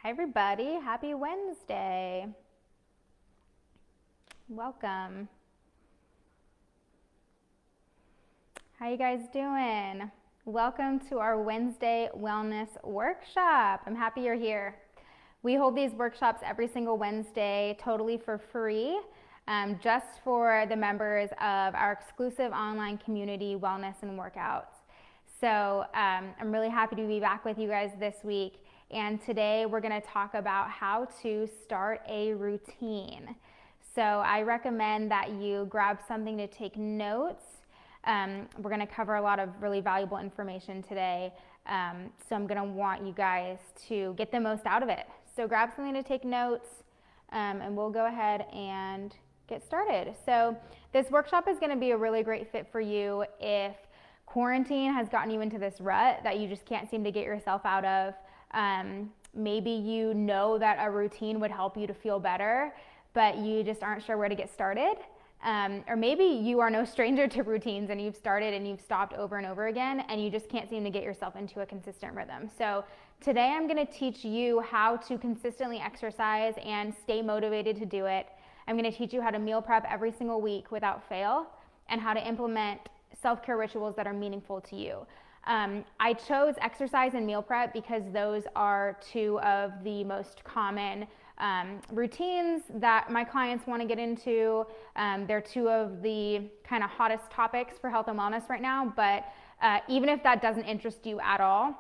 Hi everybody, happy Wednesday. Welcome. How you guys doing? Welcome to our Wednesday Wellness Workshop. I'm happy you're here. We hold these workshops every single Wednesday totally for free, just for the members of our exclusive online community, Wellness and Workouts. So I'm really happy to be back with you guys this week. And today we're going to talk about how to start a routine. So I recommend that you grab something to take notes. We're going to cover a lot of really valuable information today. So I'm going to want you guys to get the most out of it. So grab something to take notes, and we'll go ahead and get started. So this workshop is going to be a really great fit for you if quarantine has gotten you into this rut that you just can't seem to get yourself out of. Maybe you know that a routine would help you to feel better, but you just aren't sure where to get started. Or maybe you are no stranger to routines and you've started and you've stopped over and over again and you just can't seem to get yourself into a consistent rhythm. So today I'm going to teach you how to consistently exercise and stay motivated to do it. I'm going to teach you how to meal prep every single week without fail and how to implement self-care rituals that are meaningful to you. I chose exercise and meal prep because those are two of the most common routines that my clients want to get into. They're two of the kind of hottest topics for health and wellness right now, but even if that doesn't interest you at all,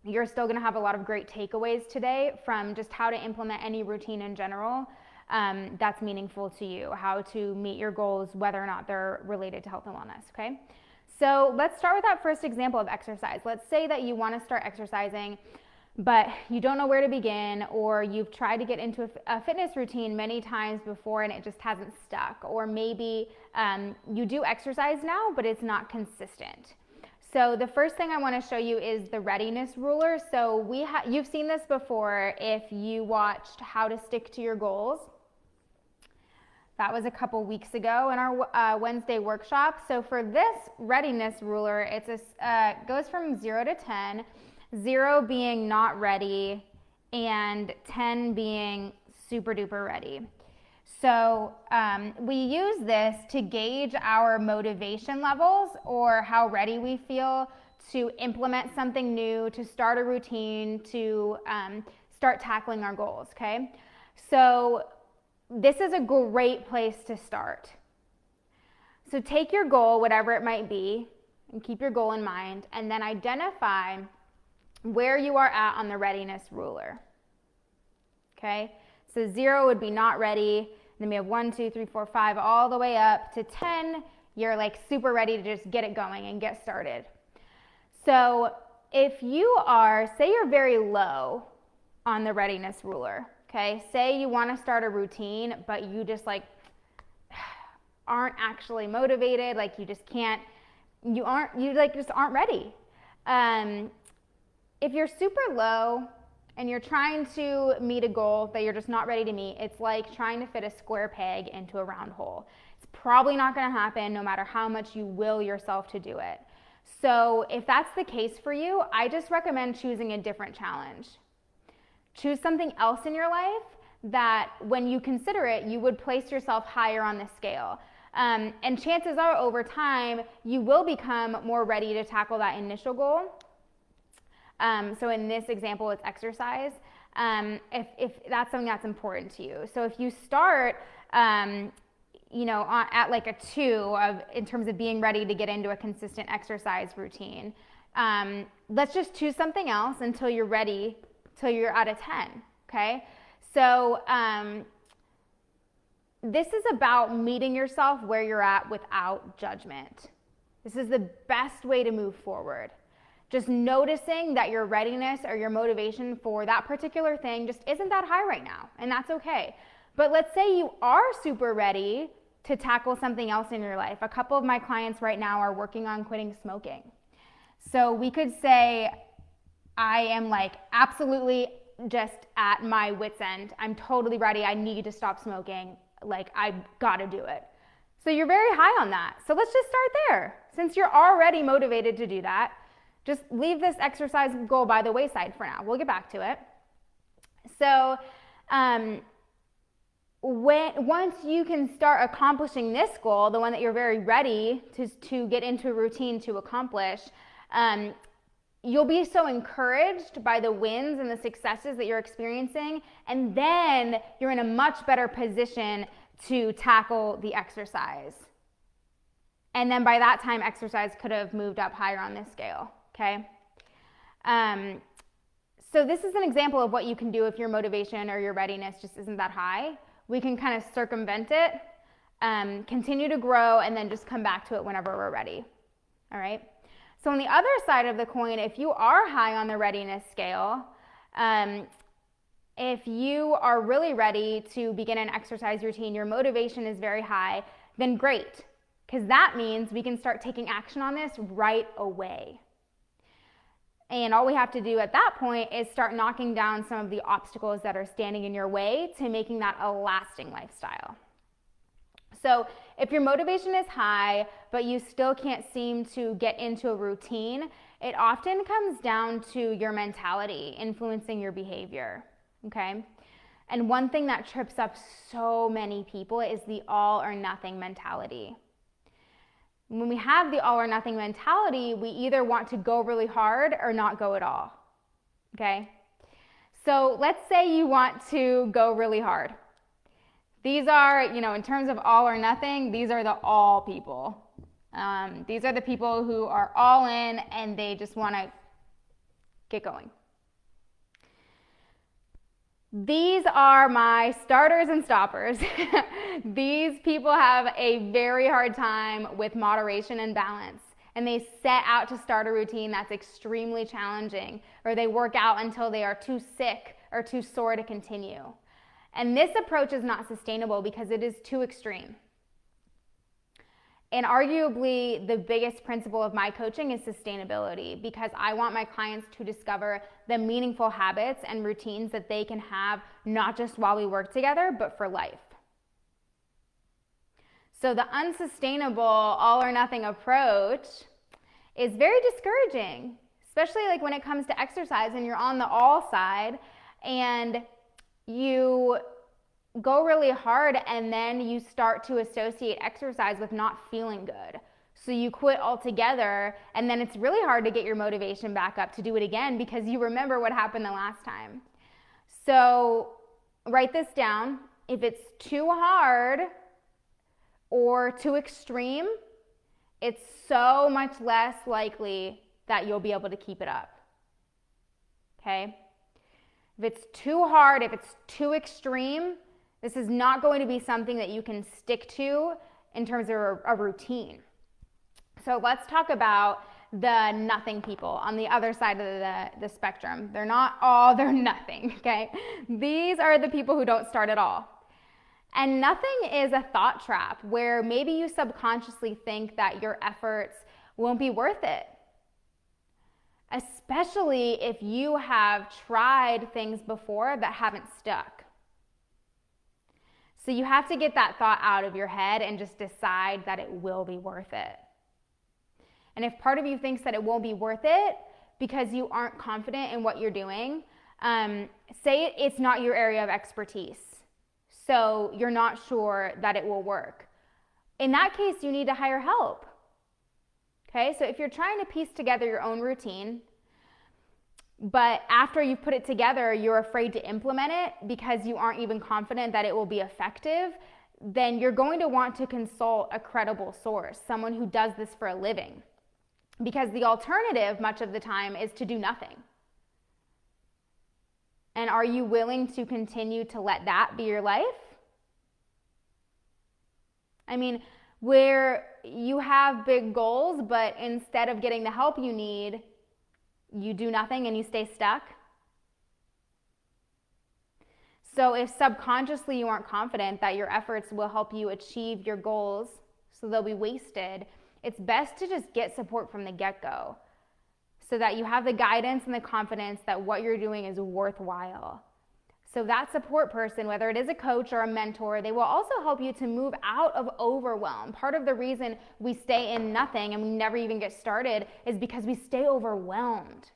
you're still going to have a lot of great takeaways today from just how to implement any routine in general that's meaningful to you, how to meet your goals, whether or not they're related to health and wellness, okay? So let's start with that first example of exercise. Let's say that you want to start exercising, but you don't know where to begin, or you've tried to get into a fitness routine many times before and it just hasn't stuck. Or maybe you do exercise now, but it's not consistent. So the first thing I want to show you is the Readiness Ruler. So you've seen this before if you watched How to Stick to Your Goals. That was a couple weeks ago in our Wednesday workshop. So for this Readiness Ruler, it goes from 0 to 10, 0 being not ready, and 10 being super duper ready. So we use this to gauge our motivation levels or how ready we feel to implement something new, to start a routine, to start tackling our goals, okay? So this is a great place to start. So take your goal, whatever it might be, and keep your goal in mind, and then identify where you are at on the Readiness Ruler. Okay? So 0 would be not ready, then we have 1, 2, 3, 4, 5, all the way up to 10. You're like super ready to just get it going and get started. So if you are, say you're very low on the Readiness Ruler, okay, say you want to start a routine, but you just aren't actually motivated, like you just can't, you just aren't ready. If you're super low and you're trying to meet a goal that you're just not ready to meet, it's like trying to fit a square peg into a round hole. It's probably not going to happen no matter how much you will yourself to do it. So if that's the case for you, I just recommend choosing a different challenge. Choose something else in your life that when you consider it, you would place yourself higher on the scale. And chances are over time, you will become more ready to tackle that initial goal. So in this example, it's exercise. If that's something that's important to you. So if you start, at like a 2 in terms of being ready to get into a consistent exercise routine, let's just choose something else until you're ready, till you're at a 10, okay? So this is about meeting yourself where you're at without judgment. This is the best way to move forward. Just noticing that your readiness or your motivation for that particular thing just isn't that high right now, and that's okay. But let's say you are super ready to tackle something else in your life. A couple of my clients right now are working on quitting smoking. So we could say, I am absolutely just at my wit's end. I'm totally ready. I need to stop smoking. I've got to do it. So you're very high on that. So let's just start there. Since you're already motivated to do that, just leave this exercise goal by the wayside for now. We'll get back to it. So once you can start accomplishing this goal, the one that you're very ready to get into a routine to accomplish, you'll be so encouraged by the wins and the successes that you're experiencing, and then you're in a much better position to tackle the exercise. And then by that time, exercise could have moved up higher on this scale, okay? So this is an example of what you can do if your motivation or your readiness just isn't that high. We can kind of circumvent it, continue to grow, and then just come back to it whenever we're ready, all right? So on the other side of the coin, if you are high on the readiness scale, if you are really ready to begin an exercise routine, your motivation is very high, then great, because that means we can start taking action on this right away. And all we have to do at that point is start knocking down some of the obstacles that are standing in your way to making that a lasting lifestyle. So if your motivation is high, but you still can't seem to get into a routine, it often comes down to your mentality influencing your behavior, okay? And one thing that trips up so many people is the all or nothing mentality. When we have the all or nothing mentality, we either want to go really hard or not go at all, okay? So let's say you want to go really hard. These are, in terms of all or nothing, these are the all people. These are the people who are all in and they just want to get going. These are my starters and stoppers. These people have a very hard time with moderation and balance, and they set out to start a routine that's extremely challenging, or they work out until they are too sick or too sore to continue. And this approach is not sustainable because it is too extreme. And arguably, the biggest principle of my coaching is sustainability, because I want my clients to discover the meaningful habits and routines that they can have, not just while we work together, but for life. So the unsustainable all or nothing approach is very discouraging, especially like when it comes to exercise and you're on the all side and you go really hard and then you start to associate exercise with not feeling good. So you quit altogether, and then it's really hard to get your motivation back up to do it again because you remember what happened the last time. So write this down. If it's too hard or too extreme, it's so much less likely that you'll be able to keep it up, okay? If it's too hard, if it's too extreme, this is not going to be something that you can stick to in terms of a routine. So let's talk about the nothing people on the other side of the spectrum. They're not all, they're nothing, okay? These are the people who don't start at all. And nothing is a thought trap where maybe you subconsciously think that your efforts won't be worth it. Especially if you have tried things before that haven't stuck. So you have to get that thought out of your head and just decide that it will be worth it. And if part of you thinks that it won't be worth it because you aren't confident in what you're doing, say it's not your area of expertise. So you're not sure that it will work. In that case, you need to hire help. Okay, so if you're trying to piece together your own routine, but after you've put it together, you're afraid to implement it because you aren't even confident that it will be effective, then you're going to want to consult a credible source, someone who does this for a living. Because the alternative, much of the time, is to do nothing. And are you willing to continue to let that be your life? I mean, where you have big goals, but instead of getting the help you need, you do nothing and you stay stuck. So if subconsciously you aren't confident that your efforts will help you achieve your goals, so they'll be wasted, it's best to just get support from the get-go so that you have the guidance and the confidence that what you're doing is worthwhile. So that support person, whether it is a coach or a mentor, they will also help you to move out of overwhelm. Part of the reason we stay in nothing and we never even get started is because we stay overwhelmed.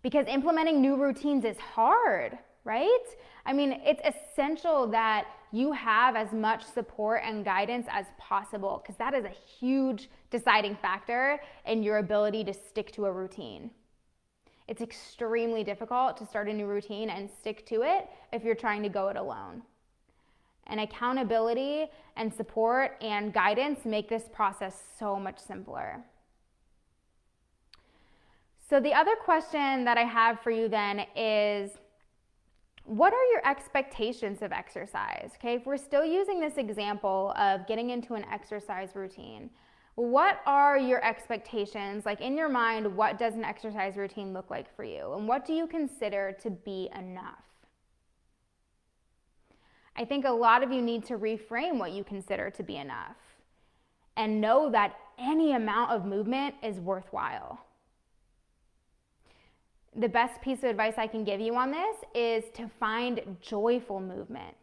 because implementing new routines is hard, right? I mean, it's essential that you have as much support and guidance as possible, because that is a huge deciding factor in your ability to stick to a routine. It's extremely difficult to start a new routine and stick to it if you're trying to go it alone. And accountability and support and guidance make this process so much simpler. So the other question that I have for you then is, what are your expectations of exercise? Okay, if we're still using this example of getting into an exercise routine, what are your expectations? Like, in your mind, what does an exercise routine look like for you? And what do you consider to be enough? I think a lot of you need to reframe what you consider to be enough and know that any amount of movement is worthwhile. The best piece of advice I can give you on this is to find joyful movement.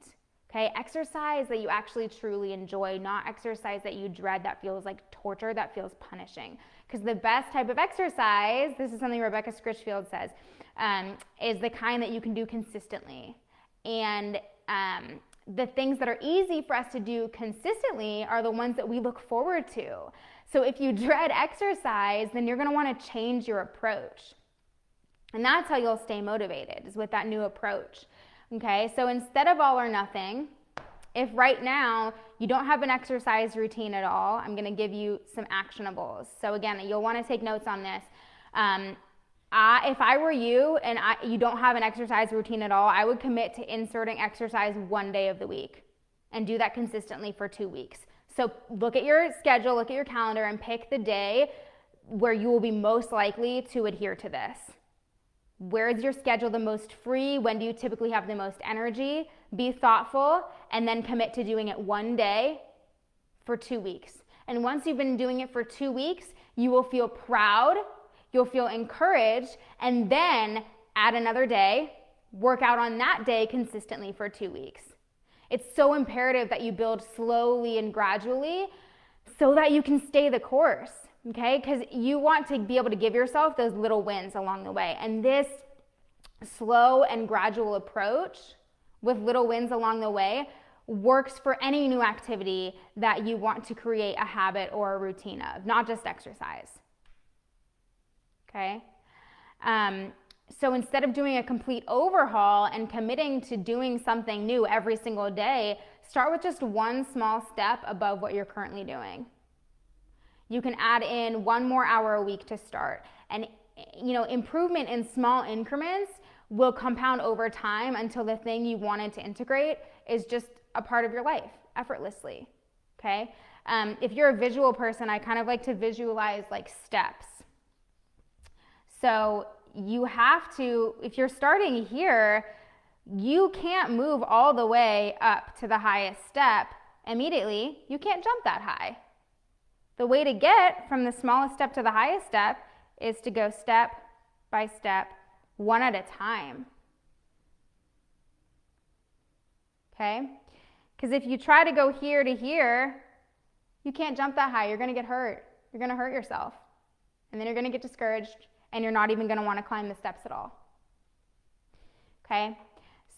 Okay, exercise that you actually truly enjoy, not exercise that you dread, that feels like torture, that feels punishing. Because the best type of exercise, this is something Rebecca Scritchfield says, is the kind that you can do consistently. And the things that are easy for us to do consistently are the ones that we look forward to. So if you dread exercise, then you're going to want to change your approach. And that's how you'll stay motivated, is with that new approach. Okay, so instead of all or nothing, if right now you don't have an exercise routine at all, I'm going to give you some actionables. So again, you'll want to take notes on this. If I were you and you don't have an exercise routine at all, I would commit to inserting exercise one day of the week and do that consistently for 2 weeks. So look at your schedule, look at your calendar, and pick the day where you will be most likely to adhere to this. Where is your schedule the most free? When do you typically have the most energy? Be thoughtful and then commit to doing it one day for 2 weeks. And once you've been doing it for 2 weeks, you will feel proud, you'll feel encouraged, and then add another day, work out on that day consistently for 2 weeks. It's so imperative that you build slowly and gradually so that you can stay the course. Okay, because you want to be able to give yourself those little wins along the way. And this slow and gradual approach with little wins along the way works for any new activity that you want to create a habit or a routine of, not just exercise. Okay, so instead of doing a complete overhaul and committing to doing something new every single day, start with just one small step above what you're currently doing. You can add in 1 more hour a week to start. And improvement in small increments will compound over time until the thing you wanted to integrate is just a part of your life, effortlessly. Okay? If you're a visual person, I kind of like to visualize like steps. So you have to, if you're starting here, you can't move all the way up to the highest step immediately. You can't jump that high. The way to get from the smallest step to the highest step is to go step by step, one at a time. Okay? Because if you try to go here to here, you can't jump that high. You're going to get hurt. You're going to hurt yourself. And then you're going to get discouraged, and you're not even going to want to climb the steps at all. Okay?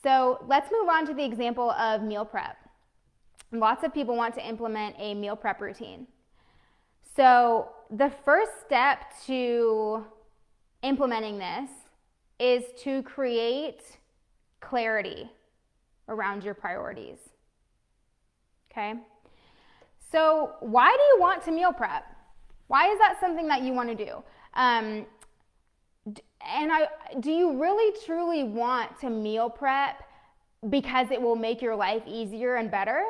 So let's move on to the example of meal prep. Lots of people want to implement a meal prep routine. So the first step to implementing this is to create clarity around your priorities. Okay? So why do you want to meal prep? Why is that something that you want to do? Do you really truly want to meal prep because it will make your life easier and better?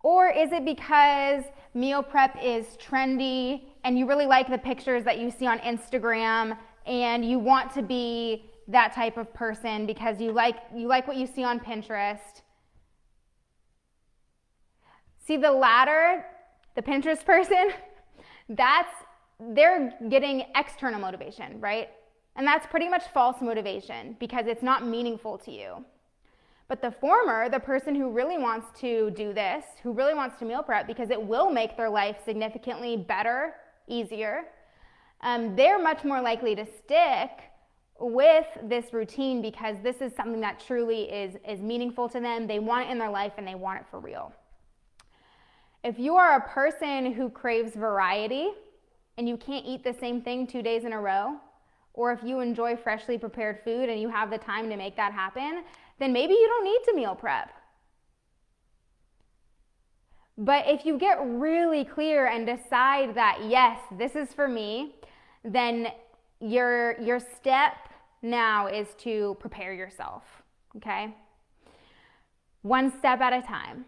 Or is it because meal prep is trendy and you really like the pictures that you see on Instagram and you want to be that type of person because you like what you see on Pinterest? See, the latter, the Pinterest person, they're getting external motivation, right? And that's pretty much false motivation because it's not meaningful to you. But the former, the person who really wants to do this, who really wants to meal prep because it will make their life significantly better, easier, they're much more likely to stick with this routine because this is something that truly is meaningful to them. They want it in their life and they want it for real. If you are a person who craves variety and you can't eat the same thing 2 days in a row, or if you enjoy freshly prepared food and you have the time to make that happen, then maybe you don't need to meal prep. But if you get really clear and decide that, yes, this is for me, then your step now is to prepare yourself, okay? One step at a time.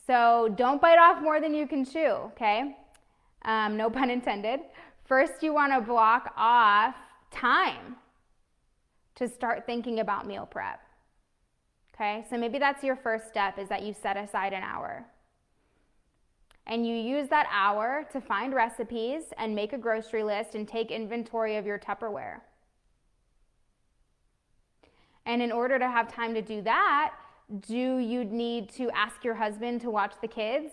So don't bite off more than you can chew, okay? No pun intended. First, you want to block off time to start thinking about meal prep, okay? So maybe that's your first step, is that you set aside an hour. And you use that hour to find recipes and make a grocery list and take inventory of your Tupperware. And in order to have time to do that, do you need to ask your husband to watch the kids?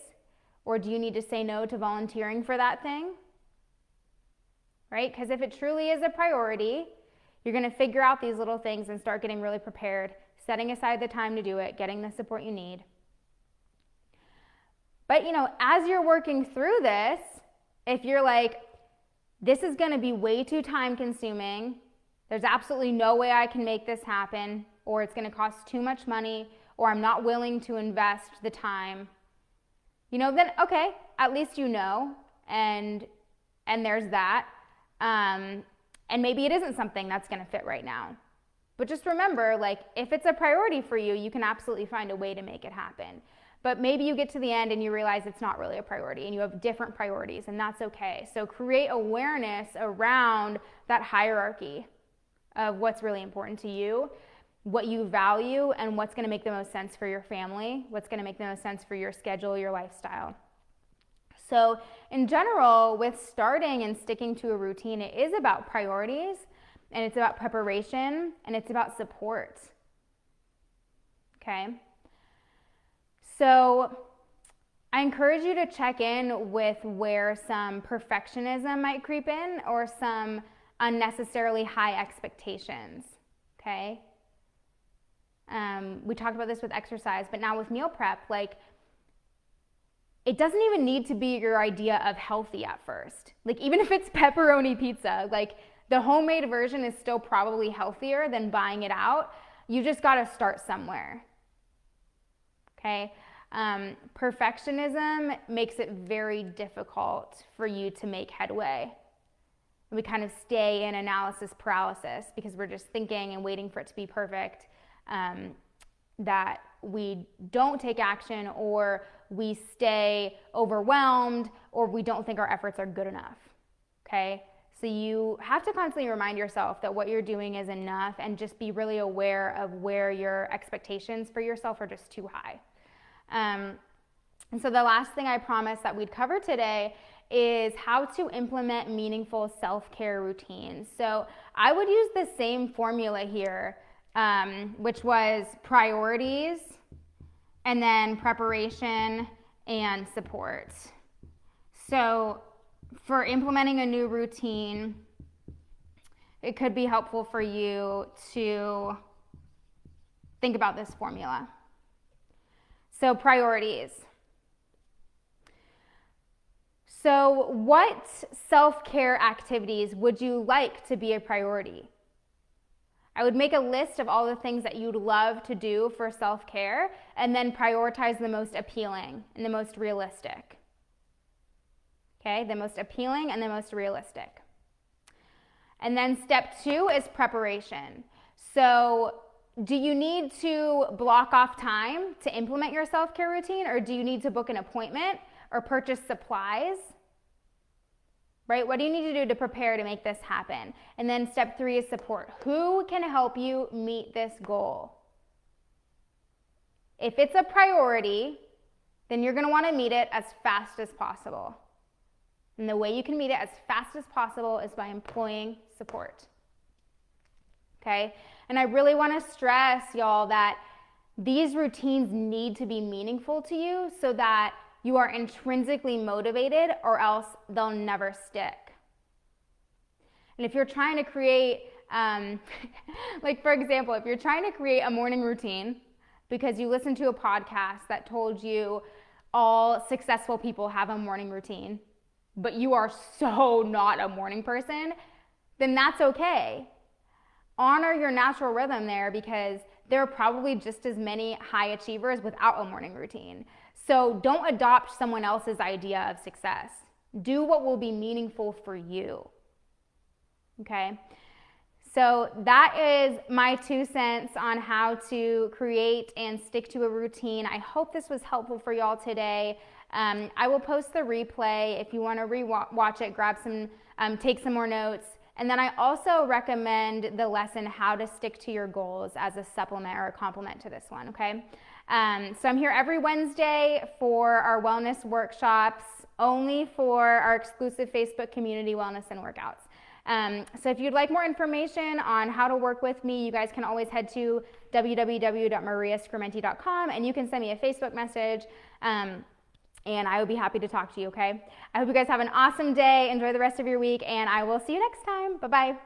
Or do you need to say no to volunteering for that thing? Right? Because if it truly is a priority, you're going to figure out these little things and start getting really prepared, setting aside the time to do it, getting the support you need. But, as you're working through this, if you're like, this is going to be way too time consuming, there's absolutely no way I can make this happen, or it's going to cost too much money, or I'm not willing to invest the time, then okay, at least and there's that. And maybe it isn't something that's going to fit right now. But just remember, if it's a priority for you, you can absolutely find a way to make it happen. But maybe you get to the end and you realize it's not really a priority and you have different priorities, and that's okay. So create awareness around that hierarchy of what's really important to you, what you value, and what's going to make the most sense for your family, what's going to make the most sense for your schedule, your lifestyle. So in general, with starting and sticking to a routine, it is about priorities, and it's about preparation, and it's about support. Okay? So I encourage you to check in with where some perfectionism might creep in, or some unnecessarily high expectations, okay? We talked about this with exercise, but now with meal prep, it doesn't even need to be your idea of healthy at first. Even if it's pepperoni pizza, the homemade version is still probably healthier than buying it out. You just got to start somewhere, okay? Perfectionism makes it very difficult for you to make headway. We kind of stay in analysis paralysis because we're just thinking and waiting for it to be perfect, that we don't take action, or we stay overwhelmed, or we don't think our efforts are good enough, okay? So you have to constantly remind yourself that what you're doing is enough, and just be really aware of where your expectations for yourself are just too high. And so the last thing I promised that we'd cover today is how to implement meaningful self-care routines. So I would use the same formula here, which was priorities, and then preparation and support. So for implementing a new routine, it could be helpful for you to think about this formula. So priorities. So what self-care activities would you like to be a priority? I would make a list of all the things that you'd love to do for self-care, and then prioritize the most appealing and the most realistic. Okay, the most appealing and the most realistic. And then step 2 is preparation. So do you need to block off time to implement your self-care routine, or do you need to book an appointment or purchase supplies? Right? What do you need to do to prepare to make this happen? And then step 3 is support. Who can help you meet this goal? If it's a priority, then you're going to want to meet it as fast as possible. And the way you can meet it as fast as possible is by employing support. Okay? And I really want to stress, y'all, that these routines need to be meaningful to you so that you are intrinsically motivated, or else they'll never stick. And if you're trying to create, like for example, if you're trying to create a morning routine because you listened to a podcast that told you all successful people have a morning routine, but you are so not a morning person, then that's okay. Honor your natural rhythm there, because there are probably just as many high achievers without a morning routine. So don't adopt someone else's idea of success. Do what will be meaningful for you. Okay? So that is my 2 cents on how to create and stick to a routine. I hope this was helpful for y'all today. I will post the replay if you want to re-watch it, grab some, take some more notes. And then I also recommend the lesson, How to Stick to Your Goals, as a supplement or a complement to this one, okay? So I'm here every Wednesday for our wellness workshops, only for our exclusive Facebook community, Wellness and Workouts. So if you'd like more information on how to work with me, you guys can always head to www.mariascrementi.com, and you can send me a Facebook message. And I would be happy to talk to you, okay? I hope you guys have an awesome day. Enjoy the rest of your week, and I will see you next time. Bye-bye.